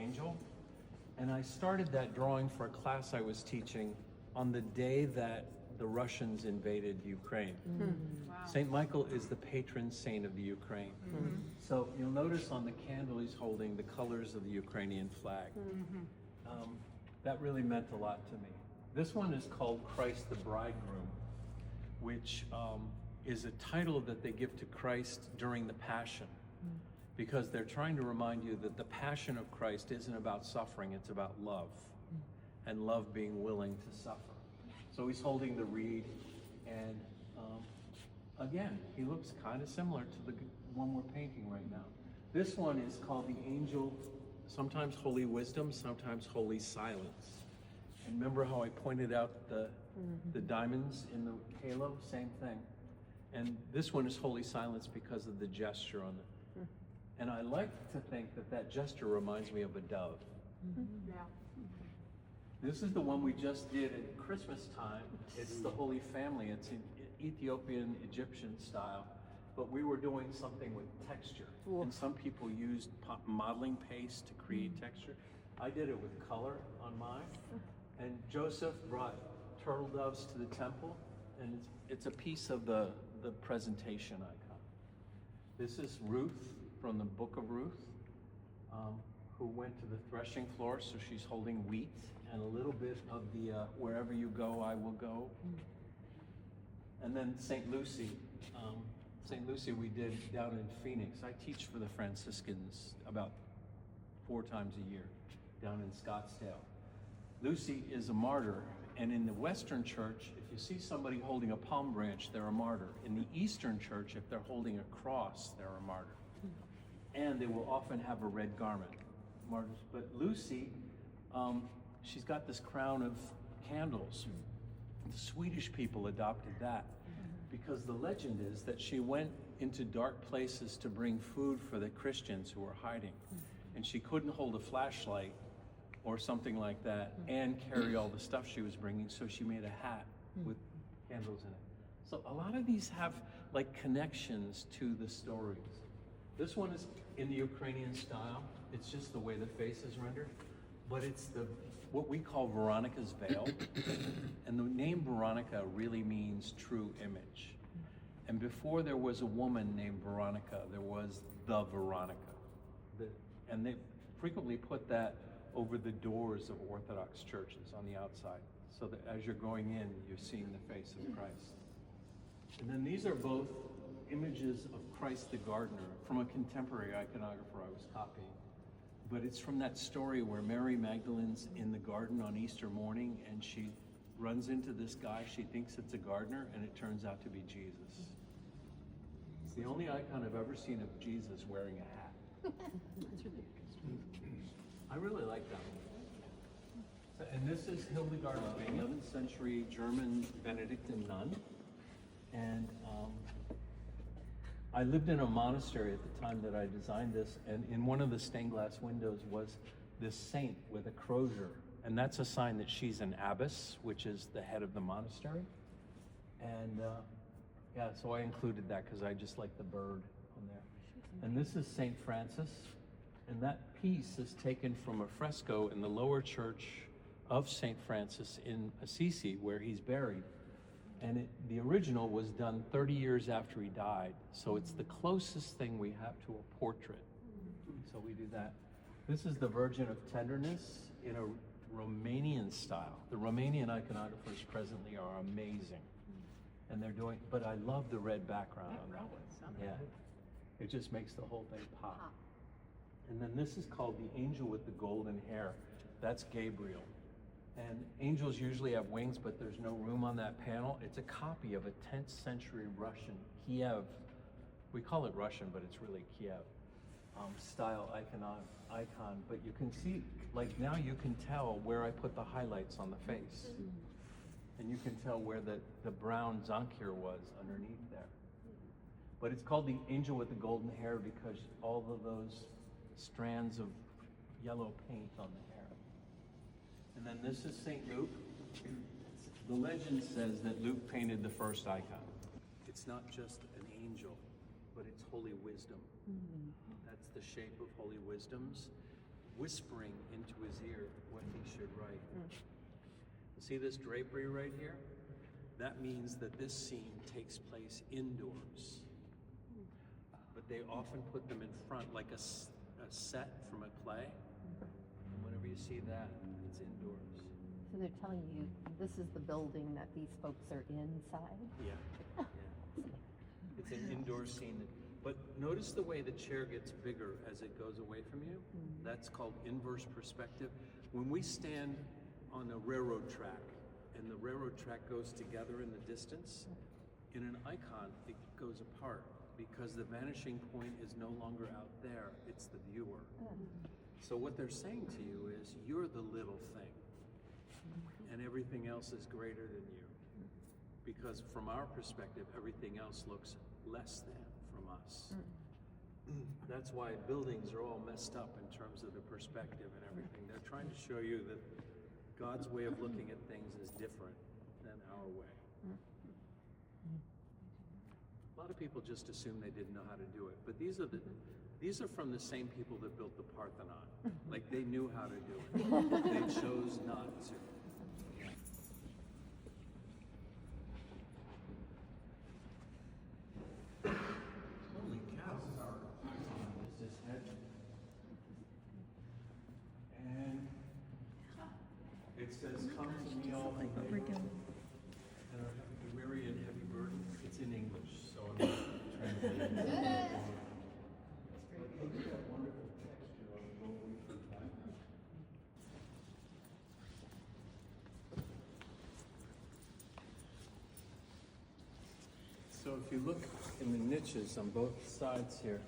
angel. And I started that drawing for a class I was teaching on the day that the Russians invaded Ukraine. Wow. Saint Michael is the patron saint of the Ukraine. So you'll notice on the candle he's holding the colors of the Ukrainian flag. That really meant a lot to me. This one is called Christ the Bridegroom, which is a title that they give to Christ during the Passion, because they're trying to remind you that the Passion of Christ isn't about suffering, it's about love, and love being willing to suffer. So he's holding the reed, and again, he looks kind of similar to the one we're painting right now. This one is called the Angel, sometimes Holy Wisdom, sometimes Holy Silence. And remember how I pointed out the diamonds in the halo? Same thing. And this one is Holy Silence because of the gesture on it. And I like to think that that gesture reminds me of a dove. Yeah. This is the one we just did at Christmas time. It's the Holy Family. It's in Ethiopian Egyptian style, but we were doing something with texture. And some people used modeling paste to create texture. I did it with color on mine. And Joseph brought turtle doves to the temple, and it's a piece of the presentation icon. This is Ruth from the book of Ruth, who went to the threshing floor, so she's holding wheat and a little bit of the wherever you go, I will go. And then St. Lucy. St. Lucy we did down in Phoenix. I teach for the Franciscans about 4 times a year down in Scottsdale. Lucy is a martyr, and in the Western church, if you see somebody holding a palm branch, they're a martyr. In the Eastern church, if they're holding a cross, they're a martyr. And they will often have a red garment, martyrs. But Lucy, she's got this crown of candles. The Swedish people adopted that because the legend is that she went into dark places to bring food for the Christians who were hiding. And she couldn't hold a flashlight or something like that and carry all the stuff she was bringing, so she made a hat with candles in it. So a lot of these have like connections to the stories. This one is in the Ukrainian style. It's just the way the face is rendered, but it's what we call Veronica's veil. And the name Veronica really means true image. And before there was a woman named Veronica, there was the Veronica. And they frequently put that over the doors of Orthodox churches on the outside, so that as you're going in, you're seeing the face of Christ. And then these are both images of Christ the gardener from a contemporary iconographer I was copying. But it's from that story where Mary Magdalene's in the garden on Easter morning, and she runs into this guy. She thinks it's a gardener, and it turns out to be Jesus. It's the only icon I've ever seen of Jesus wearing a hat. That's really I really like that one. So, and this is Hildegard of 11th century German Benedictine nun. And I lived in a monastery at the time that I designed this, and in one of the stained glass windows was this saint with a crozier. And that's a sign that she's an abbess, which is the head of the monastery. And yeah, so I included that because I just like the bird on there. And this is St. Francis. And that piece is taken from a fresco in the lower church of St. Francis in Assisi, where he's buried. And the original was done 30 years after he died. So it's the closest thing we have to a portrait. So we do that. This is the Virgin of Tenderness in a Romanian style. The Romanian iconographers presently are amazing. And they're doing, but I love the red background on that one. Yeah. It just makes the whole thing pop. And then this is called the Angel with the Golden Hair. That's Gabriel. And angels usually have wings, but there's no room on that panel. It's a copy of a 10th century Russian Kiev, we call it Russian, but it's really Kiev, style icon. But you can see, like now you can tell where I put the highlights on the face. And you can tell where the brown Zankir was underneath there. But it's called the Angel with the Golden Hair because all of those strands of yellow paint on the hair. And then this is St. Luke. The legend says that Luke painted the first icon. It's not just an angel, but it's holy wisdom. That's the shape of holy wisdoms. whispering into his ear what he should write. See this drapery right here? That means that this scene takes place indoors. But they often put them in front like a set from a play. And whenever you see that, it's indoors. So they're telling you this is the building that these folks are inside? Yeah. It's an indoor scene. But notice the way the chair gets bigger as it goes away from you. That's called inverse perspective. When we stand on a railroad track and the railroad track goes together in the distance, in an icon it goes apart because the vanishing point is no longer out there, it's the viewer. So what they're saying to you is you're the little thing and everything else is greater than you. Because from our perspective, everything else looks less than from us. That's why buildings are all messed up in terms of the perspective and everything. They're trying to show you that God's way of looking at things is different than our way. A lot of people just assume they didn't know how to do it, but these are from the same people that built the Parthenon. Like they knew how to do it. They chose not to. Holy cow. This is head. And it says, "Come to me, all my labor and are weary and heavy burden." It's in English, so I'm not translating. But look at that wonderful texture of the gold leaf and background. So if you look in the niches on both sides here,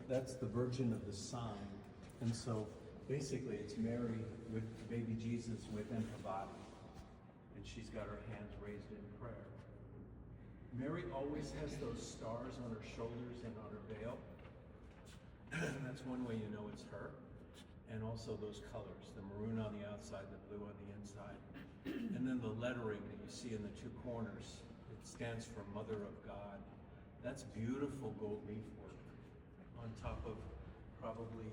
that's the Virgin of the Sign. And so basically it's Mary with baby Jesus within her body. And she's got her hands raised in prayer. Mary always has those stars on her shoulders and on her veil. That's one way you know it's her. And also those colors, the maroon on the outside, the blue on the inside. And then the lettering that you see in the two corners, it stands for Mother of God. That's beautiful gold leaf work on top of probably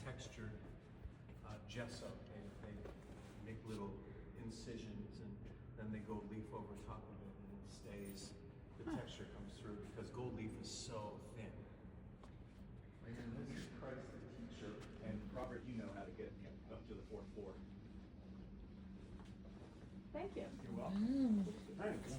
textured gesso. They make little incisions and then they go leaf over top of it and it stays. The texture comes through because gold leaf is so thin. And this is Christ the teacher, and Robert, you know how to get up to the fourth floor. Thank you. You're welcome. Thanks.